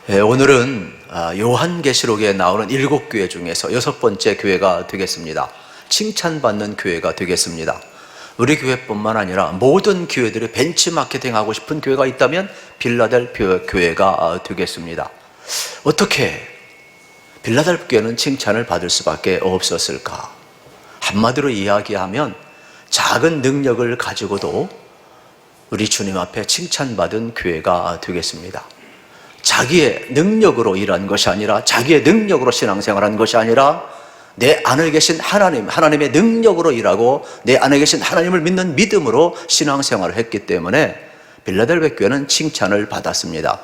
오늘은 요한계시록에 나오는 7교회 중에서 6번째 교회가 되겠습니다. 칭찬받는 교회가 되겠습니다. 우리 교회뿐만 아니라 모든 교회들이 벤치마케팅하고 싶은 교회가 있다면 빌라델피아 교회가 되겠습니다. 어떻게 빌라델피아 교회는 칭찬을 받을 수밖에 없었을까? 한마디로 이야기하면 작은 능력을 가지고도 우리 주님 앞에 칭찬받은 교회가 되겠습니다. 자기의 능력으로 일한 것이 아니라, 자기의 능력으로 신앙생활한 것이 아니라 내 안에 계신 하나님의 능력으로 일하고 내 안에 계신 하나님을 믿는 믿음으로 신앙생활을 했기 때문에 빌라델피아 교회는 칭찬을 받았습니다.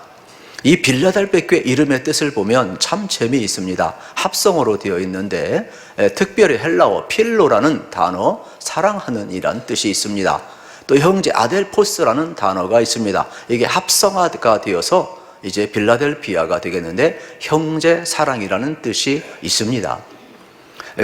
이 빌라델피아 교회 이름의 뜻을 보면 참 재미있습니다. 합성어로 되어 있는데 특별히 헬라어 필로라는 단어, 사랑하는 이란 뜻이 있습니다. 또 형제 아델포스라는 단어가 있습니다. 이게 합성화가 되어서 이제 빌라델피아가 되겠는데 형제 사랑이라는 뜻이 있습니다.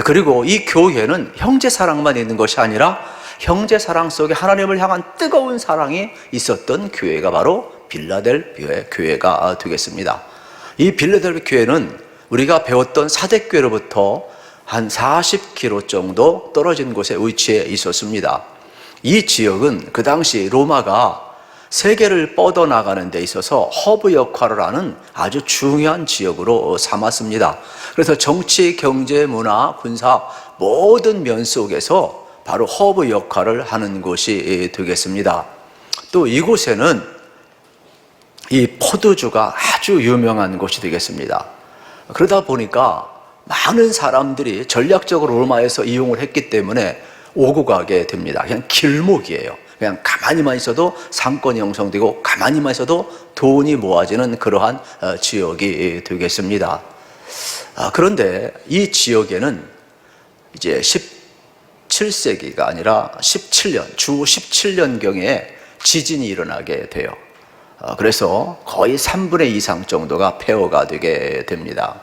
그리고 이 교회는 형제 사랑만 있는 것이 아니라 형제 사랑 속에 하나님을 향한 뜨거운 사랑이 있었던 교회가 바로 빌라델피아 교회가 되겠습니다. 이 빌라델피아 교회는 우리가 배웠던 사대교회로부터 한 40km 정도 떨어진 곳에 위치해 있었습니다. 이 지역은 그 당시 로마가 세계를 뻗어나가는 데 있어서 허브 역할을 하는 아주 중요한 지역으로 삼았습니다. 그래서 정치, 경제, 문화, 군사 모든 면 속에서 바로 허브 역할을 하는 곳이 되겠습니다. 또 이곳에는 이 포도주가 아주 유명한 곳이 되겠습니다. 그러다 보니까 많은 사람들이 전략적으로 로마에서 이용을 했기 때문에 오고 가게 됩니다. 그냥 길목이에요. 그냥 가만히만 있어도 상권이 형성되고 가만히만 있어도 돈이 모아지는 그러한 지역이 되겠습니다. 그런데 이 지역에는 이제 17세기가 아니라 17년, 주 17년경에 지진이 일어나게 돼요. 그래서 거의 3분의 2 이상 정도가 폐허가 되게 됩니다.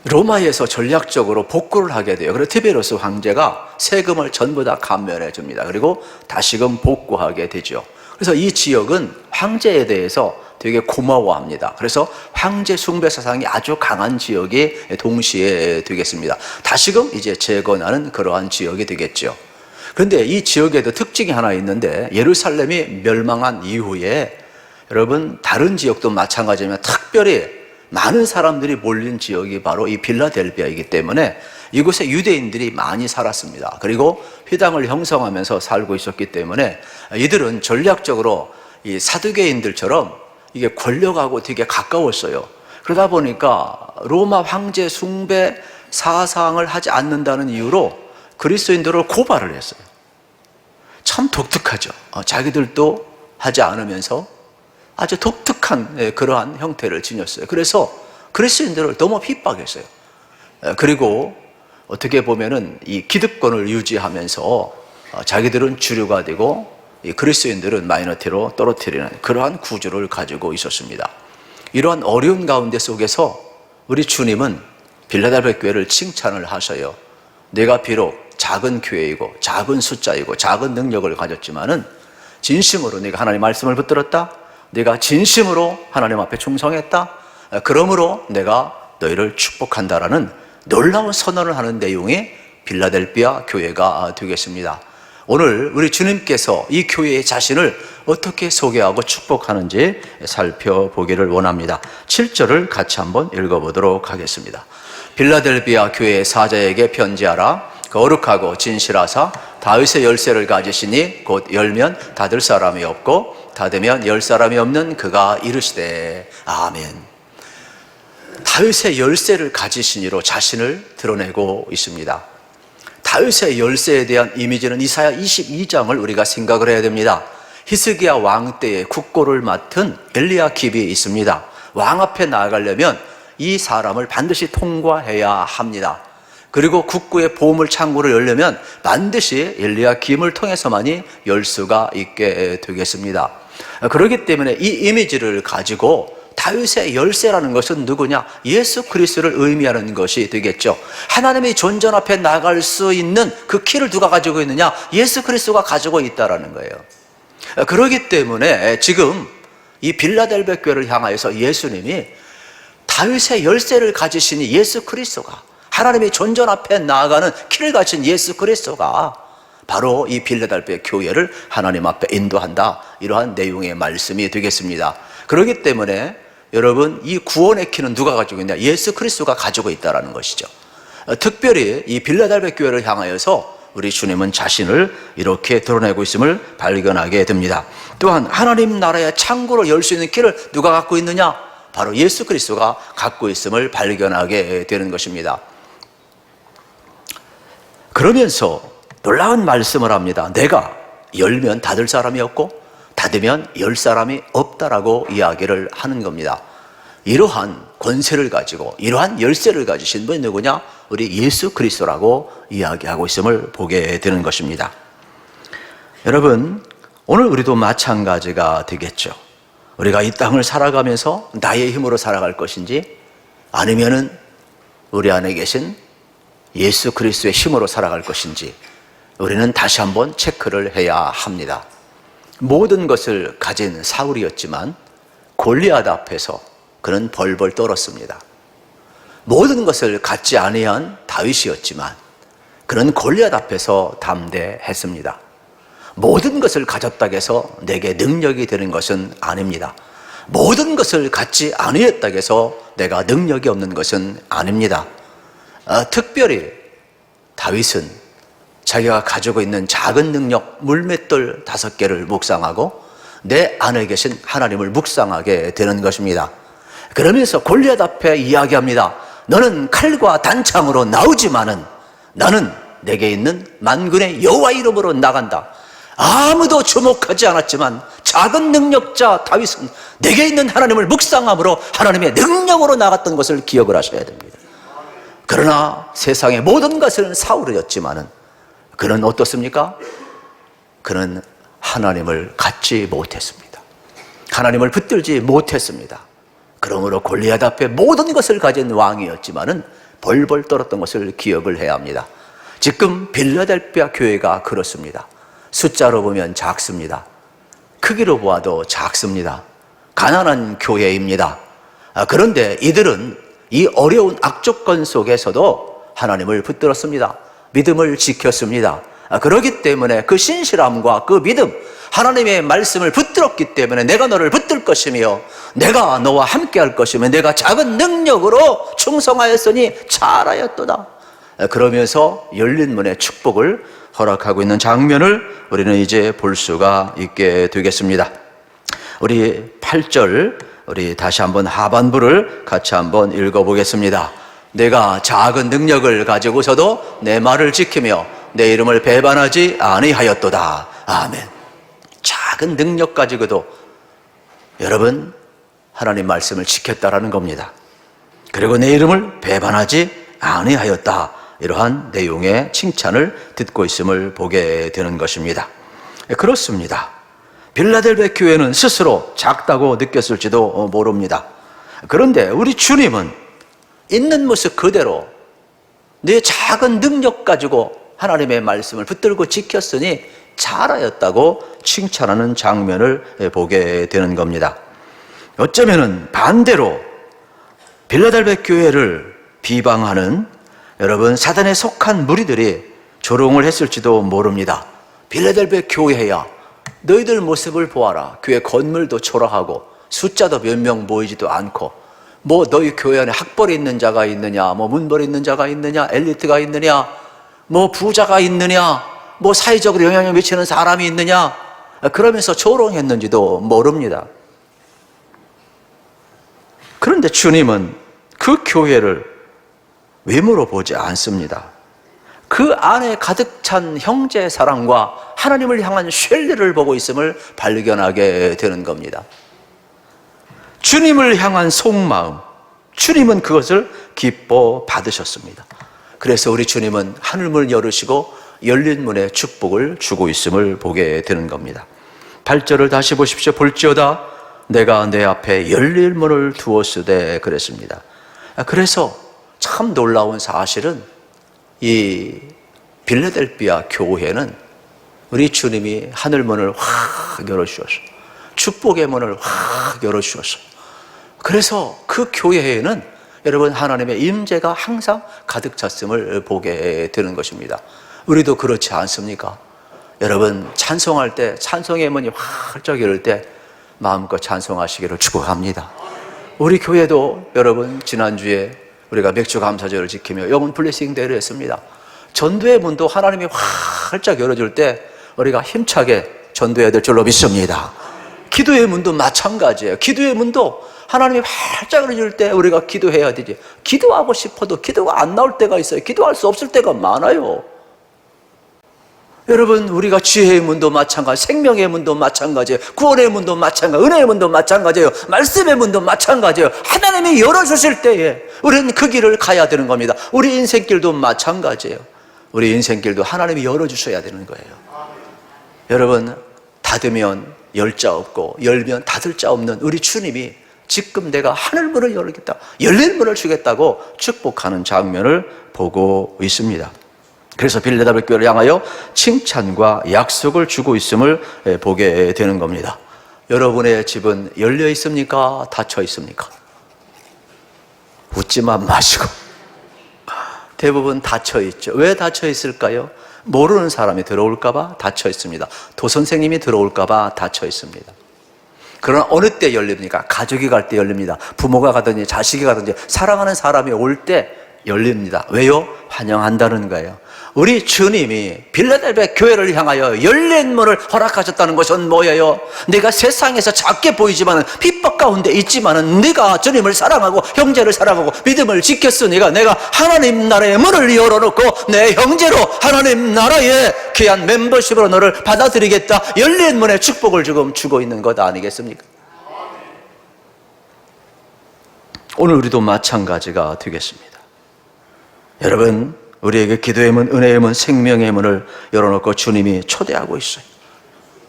로마에서 전략적으로 복구를 하게 돼요. 그래서 티베리우스 황제가 세금을 전부 다 감면해 줍니다. 그리고 다시금 복구하게 되죠. 그래서 이 지역은 황제에 대해서 되게 고마워합니다. 그래서 황제 숭배 사상이 아주 강한 지역이 동시에 되겠습니다. 다시금 이제 재건하는 그러한 지역이 되겠죠. 그런데 이 지역에도 특징이 하나 있는데, 예루살렘이 멸망한 이후에 여러분 다른 지역도 마찬가지지만 특별히 많은 사람들이 몰린 지역이 바로 이 빌라델피아이기 때문에 이곳에 유대인들이 많이 살았습니다. 그리고 회당을 형성하면서 살고 있었기 때문에 이들은 전략적으로 이 사두개인들처럼 이게 권력하고 되게 가까웠어요. 그러다 보니까 로마 황제 숭배 사상을 하지 않는다는 이유로 그리스도인들을 고발을 했어요. 참 독특하죠. 자기들도 하지 않으면서 아주 독특한 그러한 형태를 지녔어요. 그래서 그리스도인들을 너무 핍박했어요. 그리고 어떻게 보면은 이 기득권을 유지하면서 자기들은 주류가 되고 이 그리스도인들은 마이너티로 떨어뜨리는 그러한 구조를 가지고 있었습니다. 이러한 어려운 가운데 속에서 우리 주님은 빌라델피아 교회를 칭찬을 하셔요. 내가 비록 작은 교회이고 작은 숫자이고 작은 능력을 가졌지만은 진심으로 내가 하나님의 말씀을 붙들었다. 내가 진심으로 하나님 앞에 충성했다. 그러므로 내가 너희를 축복한다라는 놀라운 선언을 하는 내용이 빌라델피아 교회가 되겠습니다. 오늘 우리 주님께서 이 교회의 자신을 어떻게 소개하고 축복하는지 살펴보기를 원합니다. 7절을 같이 한번 읽어보도록 하겠습니다. 빌라델피아 교회의 사자에게 편지하라. 거룩하고 진실하사 다윗의 열쇠를 가지시니 곧 열면 닫을 사람이 없고 닫으면 열 사람이 없는 그가 이르시되 아멘. 다윗의 열쇠를 가지시니로 자신을 드러내고 있습니다. 다윗의 열쇠에 대한 이미지는 이사야 22장을 우리가 생각을 해야 됩니다. 히스기야 왕 때의 국고를 맡은 엘리야킵이 있습니다. 왕 앞에 나아가려면 이 사람을 반드시 통과해야 합니다. 그리고 국구의 보물 창고를 열려면 반드시 엘리야김을 통해서만이 열 수가 있게 되겠습니다. 그렇기 때문에 이 이미지를 가지고 다윗의 열쇠라는 것은 누구냐? 예수 그리스도를 의미하는 것이 되겠죠. 하나님의 존전 앞에 나갈 수 있는 그 키를 누가 가지고 있느냐? 예수 그리스도가 가지고 있다라는 거예요. 그렇기 때문에 지금 이 빌라델베 교회를 향하여서 예수님이 다윗의 열쇠를 가지신 이 예수 그리스도가, 하나님의 존전 앞에 나아가는 키를 가진 예수 그리스도가 바로 이 빌라델베 교회를 하나님 앞에 인도한다, 이러한 내용의 말씀이 되겠습니다. 그렇기 때문에 여러분, 이 구원의 키는 누가 가지고 있냐? 예수 그리스도가 가지고 있다는 것이죠. 특별히 이 빌라델베 교회를 향하여서 우리 주님은 자신을 이렇게 드러내고 있음을 발견하게 됩니다. 또한 하나님 나라의 창고를 열 수 있는 키를 누가 갖고 있느냐? 바로 예수 그리스도가 갖고 있음을 발견하게 되는 것입니다. 그러면서 놀라운 말씀을 합니다. 내가 열면 닫을 사람이 없고 닫으면 열 사람이 없다라고 이야기를 하는 겁니다. 이러한 권세를 가지고 이러한 열쇠를 가지신 분이 누구냐? 우리 예수 그리스도라고 이야기하고 있음을 보게 되는 것입니다. 여러분, 오늘 우리도 마찬가지가 되겠죠. 우리가 이 땅을 살아가면서 나의 힘으로 살아갈 것인지 아니면은 우리 안에 계신 예수 그리스도의 힘으로 살아갈 것인지 우리는 다시 한번 체크를 해야 합니다. 모든 것을 가진 사울이었지만 골리앗 앞에서 그는 벌벌 떨었습니다. 모든 것을 갖지 아니한 다윗이었지만 그는 골리앗 앞에서 담대했습니다. 모든 것을 가졌다고 해서 내게 능력이 되는 것은 아닙니다. 모든 것을 갖지 아니했다고 해서 내가 능력이 없는 것은 아닙니다. 특별히 다윗은 자기가 가지고 있는 작은 능력 물맷돌 5개를 묵상하고 내 안에 계신 하나님을 묵상하게 되는 것입니다. 그러면서 골리앗 앞에 이야기합니다. 너는 칼과 단창으로 나오지만은 나는 내게 있는 만군의 여호와 이름으로 나간다. 아무도 주목하지 않았지만 작은 능력자 다윗은 내게 있는 하나님을 묵상함으로 하나님의 능력으로 나갔던 것을 기억을 하셔야 됩니다. 그러나 세상의 모든 것은 사울이었지만은 그는 어떻습니까? 그는 하나님을 갖지 못했습니다. 하나님을 붙들지 못했습니다. 그러므로 골리앗 앞에 모든 것을 가진 왕이었지만은 벌벌 떨었던 것을 기억을 해야 합니다. 지금 빌라델피아 교회가 그렇습니다. 숫자로 보면 작습니다. 크기로 보아도 작습니다. 가난한 교회입니다. 그런데 이들은 이 어려운 악조건 속에서도 하나님을 붙들었습니다. 믿음을 지켰습니다. 그렇기 때문에 그 신실함과 그 믿음, 하나님의 말씀을 붙들었기 때문에 내가 너를 붙들 것이며 내가 너와 함께 할 것이며 내가 작은 능력으로 충성하였으니 잘하였도다. 그러면서 열린 문의 축복을 허락하고 있는 장면을 우리는 이제 볼 수가 있게 되겠습니다. 우리 8절, 우리 다시 한번 하반부를 같이 한번 읽어보겠습니다. 내가 작은 능력을 가지고서도 내 말을 지키며 내 이름을 배반하지 아니하였도다. 아멘. 작은 능력 가지고도 여러분 하나님 말씀을 지켰다라는 겁니다. 그리고 내 이름을 배반하지 아니하였다. 이러한 내용의 칭찬을 듣고 있음을 보게 되는 것입니다. 그렇습니다. 빌라델베 교회는 스스로 작다고 느꼈을지도 모릅니다. 그런데 우리 주님은 있는 모습 그대로 내 작은 능력 가지고 하나님의 말씀을 붙들고 지켰으니 잘하였다고 칭찬하는 장면을 보게 되는 겁니다. 어쩌면은 반대로 빌라델베 교회를 비방하는 여러분 사단에 속한 무리들이 조롱을 했을지도 모릅니다. 빌라델베 교회야, 너희들 모습을 보아라. 교회 건물도 초라하고 숫자도 몇 명 모이지도 않고 뭐 너희 교회 안에 학벌이 있는 자가 있느냐, 뭐 문벌이 있는 자가 있느냐, 엘리트가 있느냐, 뭐 부자가 있느냐, 뭐 사회적으로 영향을 미치는 사람이 있느냐, 그러면서 조롱했는지도 모릅니다. 그런데 주님은 그 교회를 외모로 보지 않습니다. 그 안에 가득 찬 형제 사랑과 하나님을 향한 신뢰를 보고 있음을 발견하게 되는 겁니다. 주님을 향한 속마음, 주님은 그것을 기뻐 받으셨습니다. 그래서 우리 주님은 하늘문을 열으시고 열린 문에 축복을 주고 있음을 보게 되는 겁니다. 8절을 다시 보십시오. 볼지어다 내가 내 앞에 열린 문을 두었으되 그랬습니다. 그래서 참 놀라운 사실은 이 빌라델피아 교회는 우리 주님이 하늘문을 확 열어주셨어요. 축복의 문을 확 열어주셨어요. 그래서 그 교회에는 여러분 하나님의 임재가 항상 가득 찼음을 보게 되는 것입니다. 우리도 그렇지 않습니까? 여러분 찬송할 때 찬송의 문이 활짝 열릴 때 마음껏 찬송하시기를 축복합니다. 우리 교회도 여러분 지난주에 우리가 맥주 감사절을 지키며 영혼 블레싱 대회를 했습니다. 전도의 문도 하나님이 활짝 열어줄 때 우리가 힘차게 전도해야 될 줄로 믿습니다. 기도의 문도 마찬가지예요. 기도의 문도 하나님이 활짝 열어줄 때 우리가 기도해야 되지. 기도하고 싶어도 기도가 안 나올 때가 있어요. 기도할 수 없을 때가 많아요. 여러분 우리가 지혜의 문도 마찬가지, 생명의 문도 마찬가지예요. 구원의 문도 마찬가지, 은혜의 문도 마찬가지예요. 말씀의 문도 마찬가지예요. 하나님이 열어주실 때에 우리는 그 길을 가야 되는 겁니다. 우리 인생길도 마찬가지예요. 우리 인생길도 하나님이 열어주셔야 되는 거예요. 여러분 닫으면 열 자 없고 열면 닫을 자 없는 우리 주님이 지금 내가 하늘문을 열겠다, 열린 문을 주겠다고 축복하는 장면을 보고 있습니다. 그래서 빌레델비아 교회를 향하여 칭찬과 약속을 주고 있음을 보게 되는 겁니다. 여러분의 집은 열려 있습니까? 닫혀 있습니까? 웃지만 마시고 대부분 닫혀 있죠. 왜 닫혀 있을까요? 모르는 사람이 들어올까 봐 닫혀 있습니다. 도선생님이 들어올까 봐 닫혀 있습니다. 그러나 어느 때 열립니까? 가족이 갈 때 열립니다. 부모가 가든지 자식이 가든지 사랑하는 사람이 올 때 열립니다. 왜요? 환영한다는 거예요. 우리 주님이 빌레델비아 교회를 향하여 열린 문을 허락하셨다는 것은 뭐예요? 내가 세상에서 작게 보이지만 핍박 가운데 있지만 네가 주님을 사랑하고 형제를 사랑하고 믿음을 지켰으니까 내가 하나님 나라의 문을 열어놓고 내 형제로 하나님 나라의 귀한 멤버십으로 너를 받아들이겠다. 열린 문에 축복을 지금 주고 있는 것 아니겠습니까? 오늘 우리도 마찬가지가 되겠습니다. 여러분 우리에게 기도의 문, 은혜의 문, 생명의 문을 열어놓고 주님이 초대하고 있어요.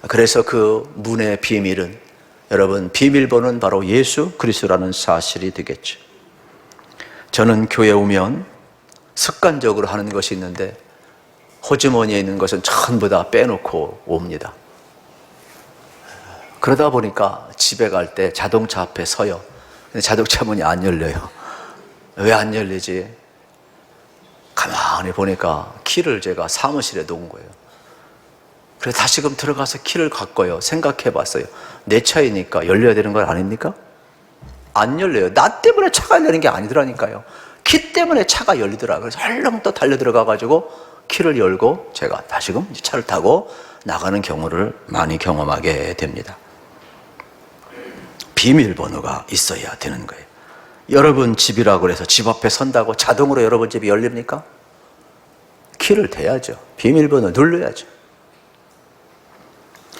그래서 그 문의 비밀은 여러분 비밀번호는 바로 예수 그리스도라는 사실이 되겠죠. 저는 교회 오면 습관적으로 하는 것이 있는데 호주머니에 있는 것은 전부 다 빼놓고 옵니다. 그러다 보니까 집에 갈 때 자동차 앞에 서요. 근데 자동차 문이 안 열려요. 왜 안 열리지? 가만히 보니까 키를 제가 사무실에 놓은 거예요. 그래서 다시금 들어가서 키를 갖고요. 생각해 봤어요. 내 차이니까 열려야 되는 건 아닙니까? 안 열려요. 나 때문에 차가 열리는 게 아니더라니까요. 키 때문에 차가 열리더라고요. 그래서 헐렁 또 달려 들어가가지고 키를 열고 제가 다시금 차를 타고 나가는 경우를 많이 경험하게 됩니다. 비밀번호가 있어야 되는 거예요. 여러분 집이라고 해서 집 앞에 선다고 자동으로 여러분 집이 열립니까? 키를 대야죠. 비밀번호 눌러야죠.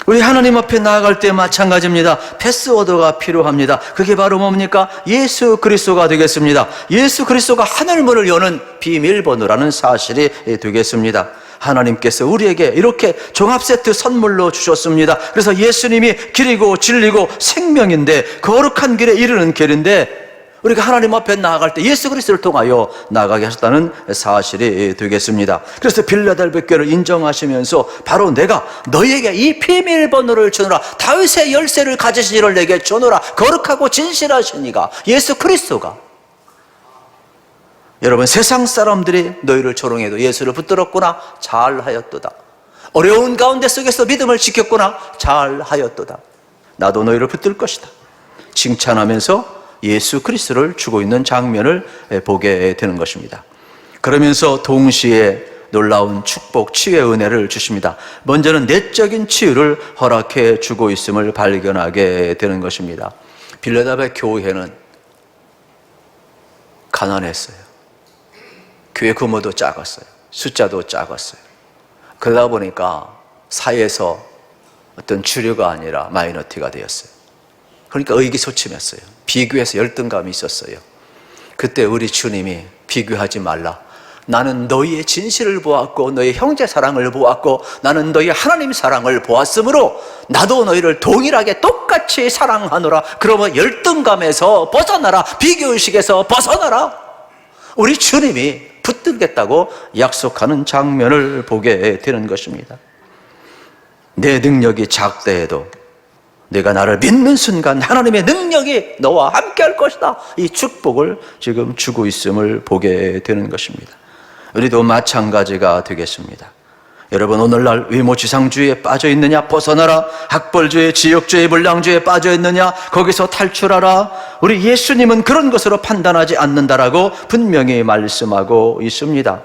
우리 하나님 앞에 나아갈 때 마찬가지입니다. 패스워드가 필요합니다. 그게 바로 뭡니까? 예수 그리스도가 되겠습니다. 예수 그리스도가 하늘문을 여는 비밀번호라는 사실이 되겠습니다. 하나님께서 우리에게 이렇게 종합세트 선물로 주셨습니다. 그래서 예수님이 길이고 진리고 생명인데 거룩한 길에 이르는 길인데 우리가 하나님 앞에 나아갈 때 예수 그리스도를 통하여 나아가게 하셨다는 사실이 되겠습니다. 그래서 빌레델비아 교회를 인정하시면서 바로 내가 너희에게 이 비밀번호를 주노라, 다윗의 열쇠를 가지신 이를 내게 주노라, 거룩하고 진실하신 이가 예수 그리스도가. 여러분 세상 사람들이 너희를 조롱해도 예수를 붙들었구나, 잘하였도다. 어려운 가운데 속에서 믿음을 지켰구나, 잘하였도다. 나도 너희를 붙들 것이다. 칭찬하면서 예수 그리스도를 주고 있는 장면을 보게 되는 것입니다. 그러면서 동시에 놀라운 축복, 치유의 은혜를 주십니다. 먼저는 내적인 치유를 허락해 주고 있음을 발견하게 되는 것입니다. 빌레델비아 교회는 가난했어요. 교회 규모도 작았어요. 숫자도 작았어요. 그러다 보니까 사회에서 어떤 주류가 아니라 마이너티가 되었어요. 그러니까 의기소침했어요. 비교해서 열등감이 있었어요. 그때 우리 주님이 비교하지 말라. 나는 너희의 진실을 보았고 너희 형제 사랑을 보았고 나는 너희 하나님 사랑을 보았으므로 나도 너희를 동일하게 똑같이 사랑하노라. 그러면 열등감에서 벗어나라. 비교의식에서 벗어나라. 우리 주님이 붙들겠다고 약속하는 장면을 보게 되는 것입니다. 내 능력이 작다 해도 네가 나를 믿는 순간 하나님의 능력이 너와 함께 할 것이다. 이 축복을 지금 주고 있음을 보게 되는 것입니다. 우리도 마찬가지가 되겠습니다. 여러분, 오늘날 위모지상주의에 빠져 있느냐? 벗어나라. 학벌주의, 지역주의, 불량주의에 빠져 있느냐? 거기서 탈출하라. 우리 예수님은 그런 것으로 판단하지 않는다라고 분명히 말씀하고 있습니다.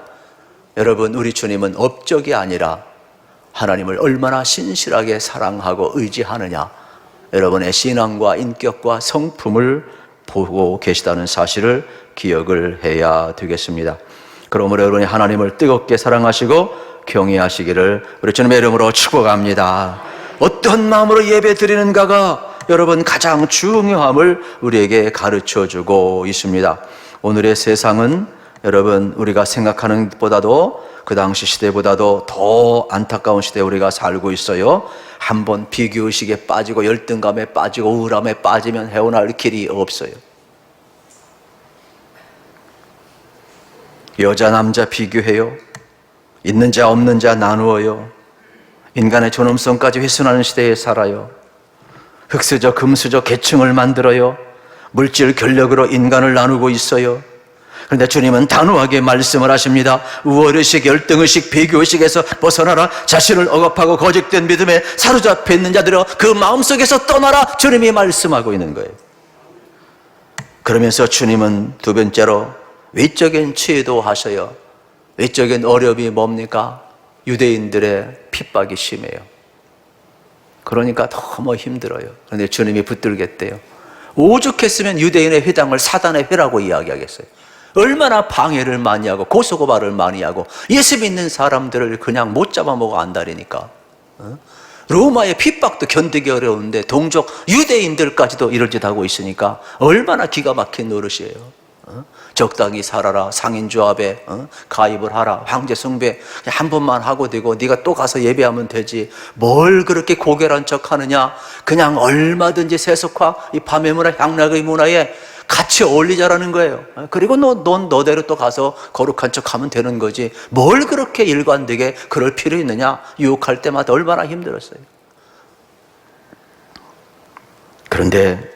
여러분, 우리 주님은 업적이 아니라 하나님을 얼마나 신실하게 사랑하고 의지하느냐, 여러분의 신앙과 인격과 성품을 보고 계시다는 사실을 기억을 해야 되겠습니다. 그러므로 여러분이 하나님을 뜨겁게 사랑하시고 경외하시기를 우리 주님의 이름으로 축복합니다. 어떤 마음으로 예배 드리는가가 여러분 가장 중요함을 우리에게 가르쳐주고 있습니다. 오늘의 세상은 여러분 우리가 생각하는 것보다도 그 당시 시대보다도 더 안타까운 시대에 우리가 살고 있어요. 한번 비교의식에 빠지고 열등감에 빠지고 우울함에 빠지면 헤어날 길이 없어요. 여자 남자 비교해요. 있는 자 없는 자 나누어요. 인간의 존엄성까지 훼손하는 시대에 살아요. 흑수저 금수저 계층을 만들어요. 물질 권력으로 인간을 나누고 있어요. 그런데 주님은 단호하게 말씀을 하십니다. 우월의식, 열등의식, 비교의식에서 벗어나라. 자신을 억압하고 거짓된 믿음에 사로잡혀 있는 자들아 그 마음속에서 떠나라. 주님이 말씀하고 있는 거예요. 그러면서 주님은 두 번째로 외적인 치유도 하셔요. 외적인 어려움이 뭡니까? 유대인들의 핍박이 심해요. 그러니까 너무 힘들어요. 그런데 주님이 붙들겠대요. 오죽했으면 유대인의 회당을 사단의 회라고 이야기하겠어요. 얼마나 방해를 많이 하고 고소고발을 많이 하고 예수 믿는 사람들을 그냥 못 잡아먹어 안달이니까. 로마의 핍박도 견디기 어려운데 동족 유대인들까지도 이런 짓 하고 있으니까 얼마나 기가 막힌 노릇이에요. 적당히 살아라. 상인조합에 가입을 하라. 황제 숭배 한 번만 하고 되고 네가 또 가서 예배하면 되지. 뭘 그렇게 고결한 척하느냐. 그냥 얼마든지 세속화, 이 밤의 문화, 향락의 문화에 같이 어울리자라는 거예요. 그리고 넌 너대로 또 가서 거룩한 척하면 되는 거지. 뭘 그렇게 일관되게 그럴 필요 있느냐. 유혹할 때마다 얼마나 힘들었어요. 그런데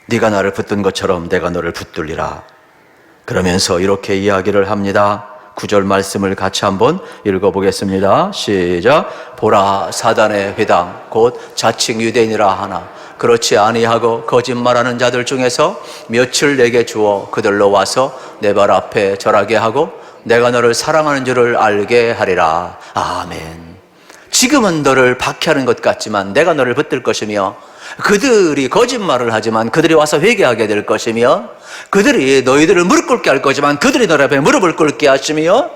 네가 나를 붙든 것처럼 내가 너를 붙들리라. 그러면서 이렇게 이야기를 합니다. 9절 말씀을 같이 한번 읽어보겠습니다. 시작. 보라, 사단의 회당 곧 자칭 유대인이라 하나 그렇지 아니하고 거짓말하는 자들 중에서 며칠 내게 주어 그들로 와서 내 발 앞에 절하게 하고 내가 너를 사랑하는 줄을 알게 하리라. 아멘. 지금은 너를 박해하는 것 같지만 내가 너를 붙들 것이며, 그들이 거짓말을 하지만 그들이 와서 회개하게 될 것이며, 그들이 너희들을 무릎 꿇게 할 거지만 그들이 너희 앞에 무릎을 꿇게 하시며,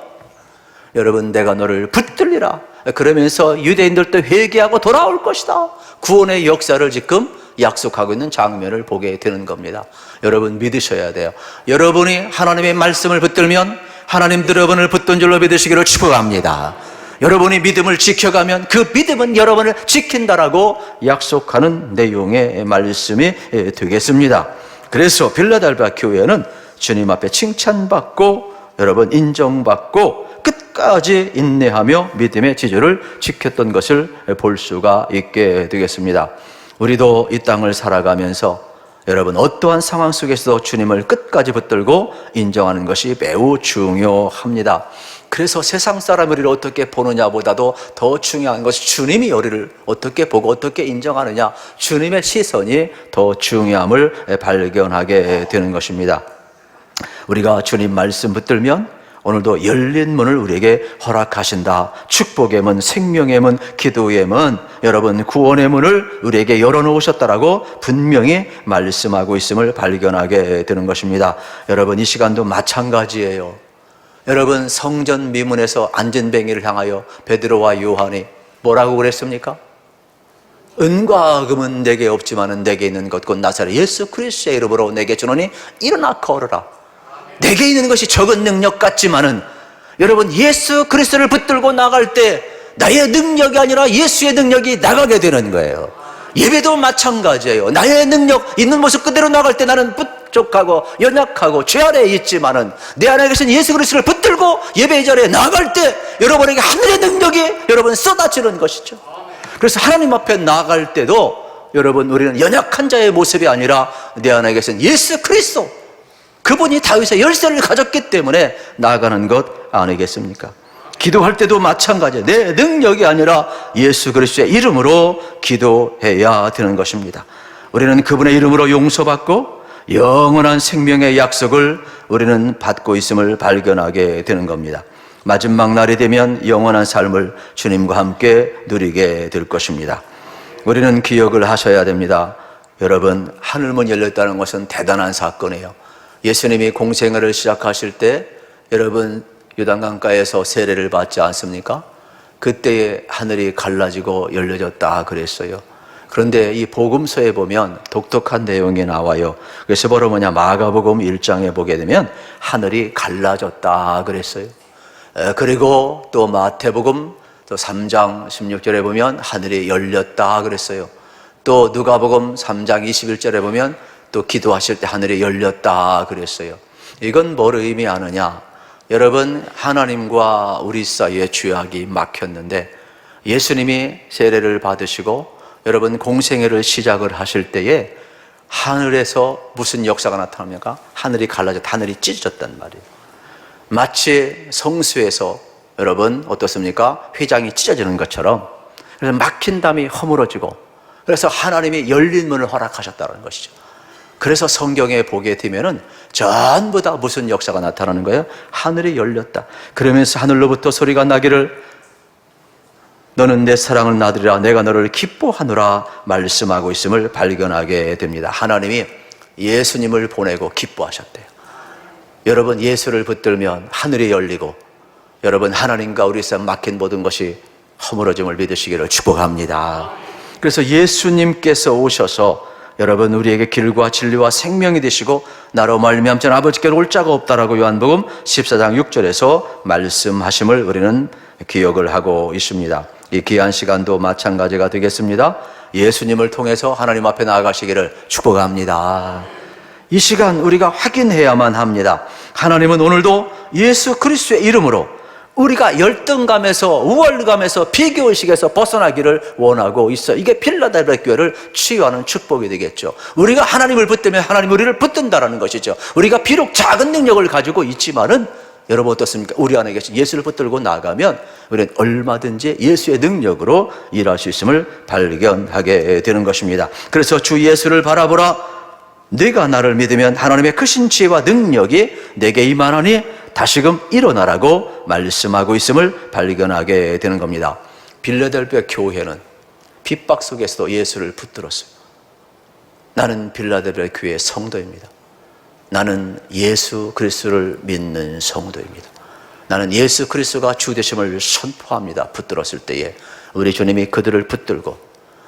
여러분 내가 너를 붙들리라. 그러면서 유대인들도 회개하고 돌아올 것이다. 구원의 역사를 지금 약속하고 있는 장면을 보게 되는 겁니다. 여러분 믿으셔야 돼요. 여러분이 하나님의 말씀을 붙들면 하나님 여러분을 붙든 줄로 믿으시기를 축복합니다. 여러분이 믿음을 지켜가면 그 믿음은 여러분을 지킨다라고 약속하는 내용의 말씀이 되겠습니다. 그래서 빌라델비아 교회는 주님 앞에 칭찬받고 여러분 인정받고 끝까지 인내하며 믿음의 지조를 지켰던 것을 볼 수가 있게 되겠습니다. 우리도 이 땅을 살아가면서 여러분 어떠한 상황 속에서도 주님을 끝까지 붙들고 인정하는 것이 매우 중요합니다. 그래서 세상 사람이 우리를 어떻게 보느냐보다도 더 중요한 것이 주님이 우리를 어떻게 보고 어떻게 인정하느냐, 주님의 시선이 더 중요함을 발견하게 되는 것입니다. 우리가 주님 말씀 붙들면 오늘도 열린 문을 우리에게 허락하신다. 축복의 문, 생명의 문, 기도의 문, 여러분 구원의 문을 우리에게 열어놓으셨다라고 분명히 말씀하고 있음을 발견하게 되는 것입니다. 여러분 이 시간도 마찬가지예요. 여러분 성전 미문에서 안전뱅이를 향하여 베드로와 요한이 뭐라고 그랬습니까? 은과 금은 내게 없지만은 내게 있는 것 곧 나사렛 예수 그리스도의 이름으로 내게 주노니 일어나 걸어라. 내게 있는 것이 적은 능력 같지만은 여러분 예수 그리스도를 붙들고 나갈 때 나의 능력이 아니라 예수의 능력이 나가게 되는 거예요. 예배도 마찬가지예요. 나의 능력 있는 모습 그대로 나갈 때 나는 부족하고 연약하고 죄 아래에 있지만은 내 안에 계신 예수 그리스도를 붙들고 예배 자리에 나갈 때 여러분에게 하늘의 능력이 여러분 쏟아지는 것이죠. 그래서 하나님 앞에 나갈 때도 여러분, 우리는 연약한 자의 모습이 아니라 내 안에 계신 예수 그리스도, 그분이 다윗의 열쇠를 가졌기 때문에 나아가는 것 아니겠습니까? 기도할 때도 마찬가지예요. 내 능력이 아니라 예수 그리스도의 이름으로 기도해야 되는 것입니다. 우리는 그분의 이름으로 용서받고 영원한 생명의 약속을 우리는 받고 있음을 발견하게 되는 겁니다. 마지막 날이 되면 영원한 삶을 주님과 함께 누리게 될 것입니다. 우리는 기억을 하셔야 됩니다. 여러분, 하늘문 열렸다는 것은 대단한 사건이에요. 예수님이 공생애를 시작하실 때 여러분 요단강가에서 세례를 받지 않습니까? 그때에 하늘이 갈라지고 열려졌다 그랬어요. 그런데 이 복음서에 보면 독특한 내용이 나와요. 그래서 바로 마가복음 1장에 보게 되면 하늘이 갈라졌다 그랬어요. 그리고 또 마태복음 또 3장 16절에 보면 하늘이 열렸다 그랬어요. 또 누가복음 3장 21절에 보면 또 기도하실 때 하늘이 열렸다 그랬어요. 이건 뭘 의미하느냐? 여러분, 하나님과 우리 사이에 죄악이 막혔는데 예수님이 세례를 받으시고 여러분 공생애를 시작을 하실 때에 하늘에서 무슨 역사가 나타납니까? 하늘이 갈라져 하늘이 찢어졌단 말이에요. 마치 성수에서 여러분 어떻습니까? 휘장이 찢어지는 것처럼, 그래서 막힌 담이 허물어지고, 그래서 하나님이 열린 문을 허락하셨다는 것이죠. 그래서 성경에 보게 되면은 전부 다 무슨 역사가 나타나는 거예요? 하늘이 열렸다. 그러면서 하늘로부터 소리가 나기를 너는 내 사랑을 낳으리라 내가 너를 기뻐하노라 말씀하고 있음을 발견하게 됩니다. 하나님이 예수님을 보내고 기뻐하셨대요. 여러분, 예수를 붙들면 하늘이 열리고 여러분 하나님과 우리 사이 막힌 모든 것이 허물어짐을 믿으시기를 축복합니다. 그래서 예수님께서 오셔서 여러분 우리에게 길과 진리와 생명이 되시고 나로 말미암아 저는 아버지께로 올 자가 없다라고 요한복음 14장 6절에서 말씀하심을 우리는 기억을 하고 있습니다. 이 귀한 시간도 마찬가지가 되겠습니다. 예수님을 통해서 하나님 앞에 나아가시기를 축복합니다. 이 시간 우리가 확인해야만 합니다. 하나님은 오늘도 예수 그리스도의 이름으로 우리가 열등감에서 우월감에서 비교의식에서 벗어나기를 원하고 있어요. 이게 필라델피아 교회를 치유하는 축복이 되겠죠. 우리가 하나님을 붙들면 하나님 우리를 붙든다라는 것이죠. 우리가 비록 작은 능력을 가지고 있지만은 여러분 어떻습니까? 우리 안에 계신 예수를 붙들고 나가면 우리는 얼마든지 예수의 능력으로 일할 수 있음을 발견하게 되는 것입니다. 그래서 주 예수를 바라보라. 네가 나를 믿으면 하나님의 크신 지혜와 능력이 내게 임하나니 다시금 일어나라고 말씀하고 있음을 발견하게 되는 겁니다. 빌라델피아 교회는 핍박 속에서도 예수를 붙들었어요. 나는 빌라델피아 교회의 성도입니다. 나는 예수 그리스도를 믿는 성도입니다. 나는 예수 그리스도가 주 되심을 선포합니다. 붙들었을 때에 우리 주님이 그들을 붙들고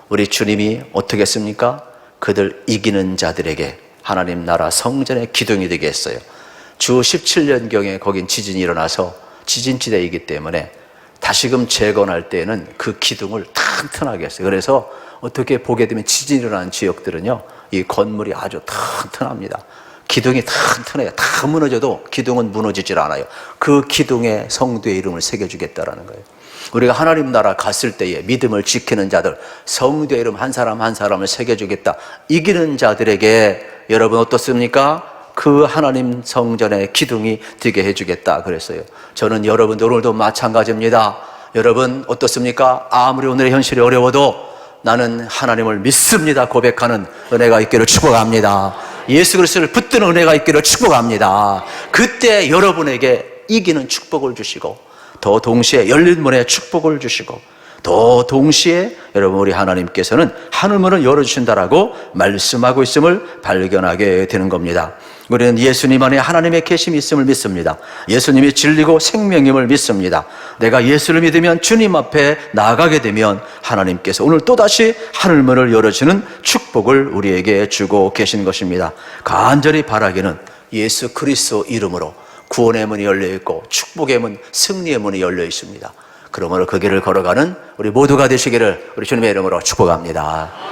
우리 주님이 어떻게 했습니까? 그들 이기는 자들에게 하나님 나라 성전의 기둥이 되게 했어요. 주 17년경에 거긴 지진이 일어나서 지진지대이기 때문에 다시금 재건할 때에는 그 기둥을 튼튼하게 했어요. 그래서 어떻게 보게 되면 지진이 일어나는 지역들은요, 이 건물이 아주 튼튼합니다. 기둥이 튼튼해요. 다 무너져도 기둥은 무너지질 않아요. 그 기둥에 성도의 이름을 새겨주겠다라는 거예요. 우리가 하나님 나라 갔을 때에 믿음을 지키는 자들, 성도의 이름 한 사람 한 사람을 새겨주겠다. 이기는 자들에게 여러분 어떻습니까? 그 하나님 성전의 기둥이 되게 해주겠다 그랬어요. 저는 여러분들 오늘도 마찬가지입니다. 여러분 어떻습니까? 아무리 오늘의 현실이 어려워도 나는 하나님을 믿습니다 고백하는 은혜가 있기를 축복합니다. 예수 그리스도를 붙드는 은혜가 있기를 축복합니다. 그때 여러분에게 이기는 축복을 주시고 더 동시에 열린 문에 축복을 주시고 더 동시에 여러분 우리 하나님께서는 하늘문을 열어주신다라고 말씀하고 있음을 발견하게 되는 겁니다. 우리는 예수님 안에 하나님의 계심이 있음을 믿습니다. 예수님이 진리고 생명임을 믿습니다. 내가 예수를 믿으면 주님 앞에 나아가게 되면 하나님께서 오늘 또다시 하늘문을 열어주는 축복을 우리에게 주고 계신 것입니다. 간절히 바라기는 예수 그리스도 이름으로 구원의 문이 열려 있고 축복의 문, 승리의 문이 열려 있습니다. 그러므로 그 길을 걸어가는 우리 모두가 되시기를 우리 주님의 이름으로 축복합니다.